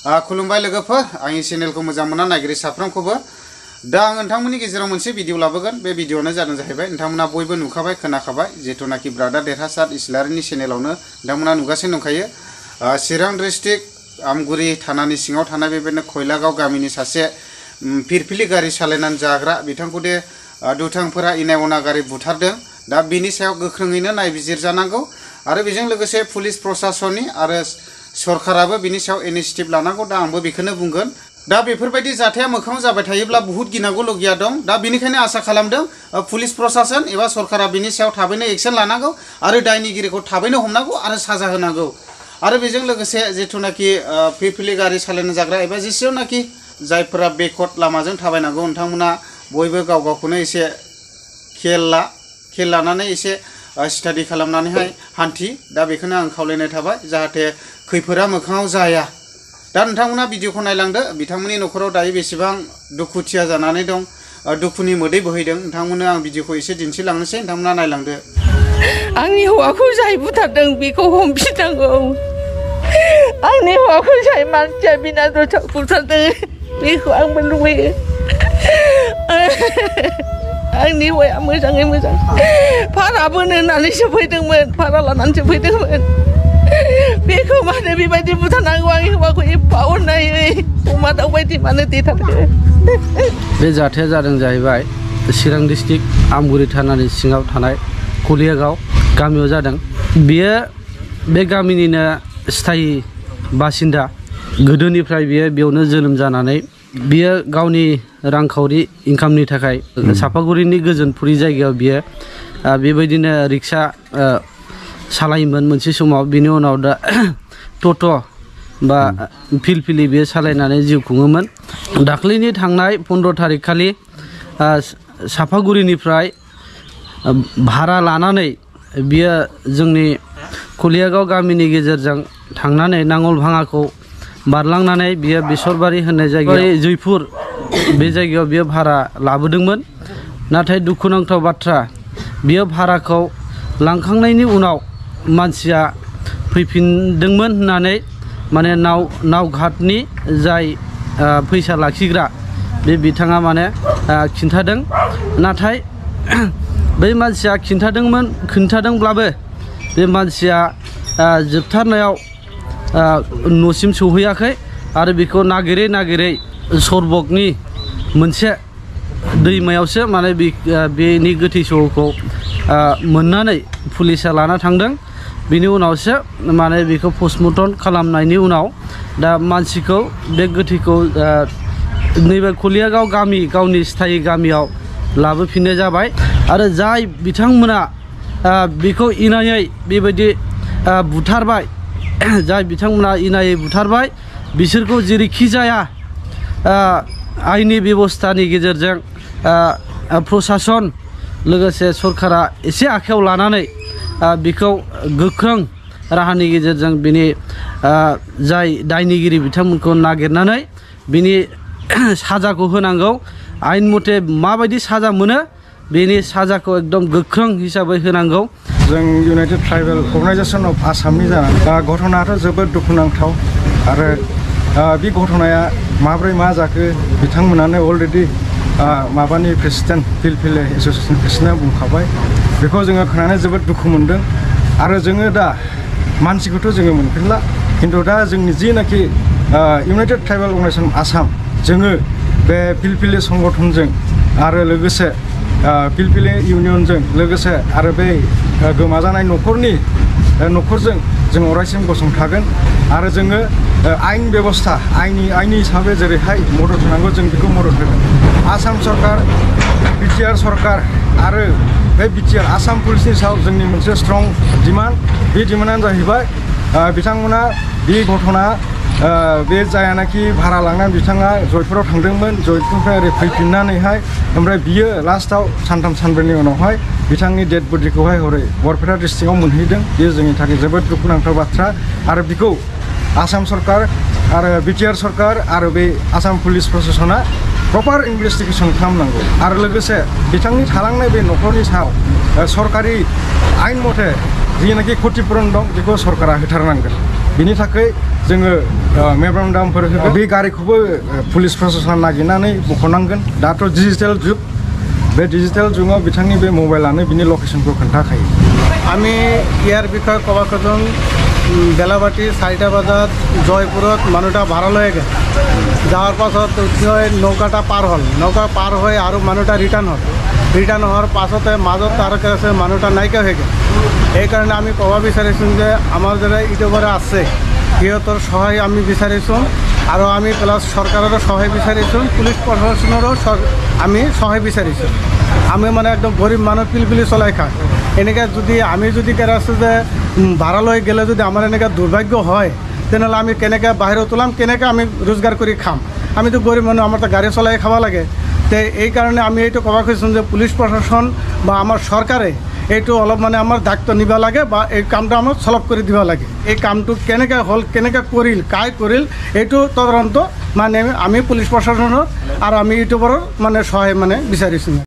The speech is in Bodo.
खुलुमबाय लोगोफोर आंनि चेनेलखौ मोजां मोनना नायगिरि साफ्रोमखौबो दा आं नोंथांमोननि गेजेराव मोनसे भिडिअ लाबोगोन बे भिडिअआनो जादों जाहैबाय नोंथांमोना बयबो नुखाबाय खोनाखाबाय जेथुनाखि ब्रादार देरहासार इस्लारिनि चेनेलावनो नोंथांमोना नुगासिनो दंखायो चिरां डिस्ट्रिक्ट आमगुरि थानानि सिङाव थानाय बेबायदिनो खयलागाव गामिनि सासे फिरफिलि गारि सालायनानै जाग्रा बिथांखौ दे दुथांफोरा इनाय अना गारि बुथारदों दा बिनि सायाव गोख्रोङैनो नायबिजिरजानांगौ आरो बेजों लोगोसे पुलिस प्रशासननि आरो सरकाराबो बिनि सायाव इनिशिएटिभ लानांगौ दा आंबो बेखौनो बुंगोन दा बेफोरबायदि जाथाया मोखाङाव जाबाय थायोब्ला बहुत गिनांगौ लगिया दं दा बेनिखायनो आसा खालामदों पुलिस प्रशासन एबा सरकारा बिनि सायाव थाबैनो एक्शन लानांगौ आरो दायनिगिरिखौ थाबैनो हमनांगौ आरो साजा होनांगौ आरो बेजों लोगोसे जिथुनाखि फिरफिलि गारि सालायनो जाग्रा एबा जेसेबांनाखि जायफोरा बेकवार्ड लामाजों थाबायनांगौ नोंथांमोना बयबो गाव गावखौनो एसे खेल लानानै एसे स्टाडि खालामनानैहाय हान्थि दा बेखौनो आं खावलायनाय थाबाय जाहाथे खैफोदा मोखाङाव जाया दा नोंथांमोना भिडिअखौ नायलांदो बिथांमोननि न'खराव दायो बेसेबां दुखुथिया जानानै दं दुखुनि मोदै बोहैदों नोंथांमोननो आं भिडिअखौ एसे दिन्थिलांनोसै नोंथांमोना नायलांदो आंनि हौवाखौ जाय बुथारदों बेखौ हमफिननांगौ आंनि हौवाखौ जाय मानसिया बिना दरसा बुथारदों बेखौ आंबो लुबैयो आंनि हौवाया मोजाङै मोजां भारा बोनो होननानैसो फैदोंमोन भारा लानानैसो फैदोंमोन बेखौ मानो बेबायदि बुथारनांगौ आंनि हौवाखौ एफा अननायै अमा दाउ बायदि मानो देथारखो बे जाथाया जादों जाहैबाय चिरां डिस्ट्रिक्ट आमगुरि थानानि सिङाव थानाय खलियागाव गामियाव जादों बियो बे गामिनिनो स्थायी बासिन्दा गोदोनिफ्राय बियो बेयावनो जोनोम जानानै बियो गावनि रांखावरि इनकामनि थाखाय सापागुरिनि गोजोनपुरि जायगायाव बियो बेबायदिनो रिक्सा सालायोमोन मोनसे समाव बिनि उनाव दा टट' बा फिलफिलि बियो सालायनानै जिउ खुङोमोन दाख्लैनि थांनाय 15 थारिख खालि सापागुरिनिफ्राय भारा लानानै बियो जोंनि खलियागाव गामिनि गेजेरजों थांनानै नांगलभाङाखौ बारलांनानै बियो बेसरबारि होननाय जायगायाव जयपुर बे जायगायाव बियो भारा लाबोदोंमोन नाथाय दुखुनांथाव बाथ्रा बियो भाराखौ लांखांनायनि उनाव मानसिया फैफिनदोंमोन होननानै माने नावघाटनि जाय फैसा लाखिग्रा बे बिथाङा माने खिन्थादों नाथाय बै मानसिया खिन्थादोंब्लाबो बे मानसिया जोबथारनायाव न'सिम सौहैयाखै आरो बेखौ नागिरै सरबकनि मोनसे दैमायावसो माने बेनि गोथै सहखौ मोननानै पुलिसा लाना थांदों बिनि उनावसो माने बेखौ पस्टमर्टम खालामनायनि उनाव दा मानसिखौ बे गोथैखौ नैबे खलियागाव गामि गावनि स्थायी गामियाव लाबोफिननाय जाबाय आरो जाय बिथांमोना बेखौ इनायै बेबायदि बुथारबाय जाय बिथांमोना इनायै बुथारबाय बिसोरखौ जेरैखि जाया आयेननि बेबस्थानि गेजेरजों प्रशासन लोगोसे सरकारा एसे आखायाव लानानै बेखौ गोख्रों राहानि गेजेरजों बिनि जाय दायनिगिरि बिथांमोनखौ नागिरनानै बिनि साजाखौ होनांगौ आयेन मथे माबायदि साजा मोनो बेनि साजाखौ एकदम गोख्रों हिसाबै होनांगौ जों इउनाइटेड ट्राइबेल अर्गानाइजेसन अफ आसामनि जानानै घटनायाथ' जोबोद दुखुनांथाव आरो बे घटनाया माब्रै मा जाखो बिथांमोनानो अलरेडि माबानि प्रेसिडेन्ट फिलफिलि एस'सियेसन प्रेसिडेन्टआ बुंखाबाय बेखौ जोङो खोनानै जोबोद दुखु मोनदों आरो जोङो दा मानसिखौथ' जोङो मोनफिनला खिन्थु दा जोंनि जिनाखि इउनाइटेड ट्राइबेल अर्गानाइजेसन आसाम जोङो बे फिलफिलि संगठनजों आरो लोगोसे फिलफिलि इउनियनजों लोगोसे आरो बे गोमाजानाय न'खरजों जों अरायसिम गसंथागोन आरो जोङो आयेन बेबस्था आयेननि हिसाबै जेरैहाय मदद होनांगौ जों बेखौ मदद होगोन आसाम सरकार बिटिआर सरकार आरो बे बिटिआर आसाम पुलिसनि सायाव जोंनि मोनसे स्ट्रं डिमान्ड बे डिमान्डआनो जाहैबाय बिथांमोना बे घटना बे जायानाखि भारा लांनानै बिथाङा जयपुराव थांदोंमोन जयपुरनिफ्राय ओरै फैफिननानैहाय ओमफ्राय बियो लास्टआव सानथाम सानब्रैनि उनावहाय बिथांनि डेड बडिखौहाय हरै बरपेटा डिस्ट्रिक्टआव मोनहैदों बेयो जोंनि थाखाय जोबोद दुखुनांथाव बाथ्रा आरो बेखौ आसाम सरकार आरो बिटिआर सरकार आरो बे आसाम पुलिस प्रशासना प्रपार इनभेस्टिगेसन खालामनांगौ आरो लोगोसे बिथांनि थालांनाय बे न'खरनि सायाव सरकारि आयेन मथे जिनाखि क्षतिपुरन दं बेखौ सरकारा होथारनांगोन बिनि थाखाय जोङो मेम'रेन्डामफोर होगोन बे गारिखौबो पुलिस प्रशासना नागिरनानै बख'नांगोन दाथ' डिजिटेल जुग बे डिजिटेल जुगाव बिथांनि बे मबाइलानो बिनि लकेसनखौ खोन्थाखायो আমি ইয়াৰ বিষয়ে ক'ব খোজোঁ বেলাবাটি 4টা বজাত জয়পুৰত মানুহটা ভাড়া লৈ গ'ল যাওয়ার পাছত নৌকাটা পার হল নৌকা পার হয়ে আর মানুষটা রিটার্ন হওয়ার পাছতে মাজত তার কাছে মানুষটা নাইকিয়া হয়ে গেল এই কারণে আমি কব বিচাৰিছোঁ যে আমার যারা ইউটিউবারে আছে সিহঁতৰ সহায় আমি বিচাৰিছোঁ আৰু আমি প্লাস সরকারেরও সহায় বিচাৰিছোঁ পুলিশ প্রশাসনেরও আমি সহায় বিচাৰিছোঁ আমি মানে একদম গরিব মানুষ পিলপিলি চলাই খাই এনেকৈ যদি আমি যদি কেৰাছে যে ভাড়া লৈ গেলে যদি আমার এনেকৈ দুর্ভাগ্য হয় তেনেহ'লে আমি কেনেকৈ বাহিৰত ওলাম কেনেকৈ আমি रोजगार কৰি খাম আমিতো গরিব মানুহ আমাৰ তো গাড়ী চলাই খাব লাগে তে এই কাৰণে আমি এইটো ক'ব খুজিছোঁ যে পুলিশ প্ৰশাসন বা আমাৰ চৰকাৰে এইটো অলপ মানে আমাৰ দায়িত্ব নিব লাগে বা এই কামটো আমাক সলভ কৰি দিব লাগে এই কামটো কেনেকৈ হ'ল কেনেকৈ কৰিল কাই কৰিল এইটো তদন্ত মানে আমি পুলিশ প্ৰশাসনৰ আৰু আমি ইউটিউবাৰৰ মানে সহায় মানে বিচাৰিছোঁ